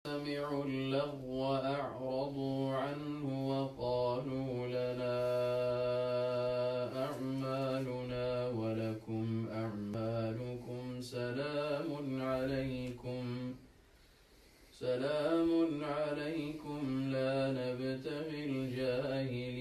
سمعوا اللغو أعرضوا عنه وقالوا لنا أعمالنا ولكم أعمالكم سلام عليكم لا نبتغي الجاهلين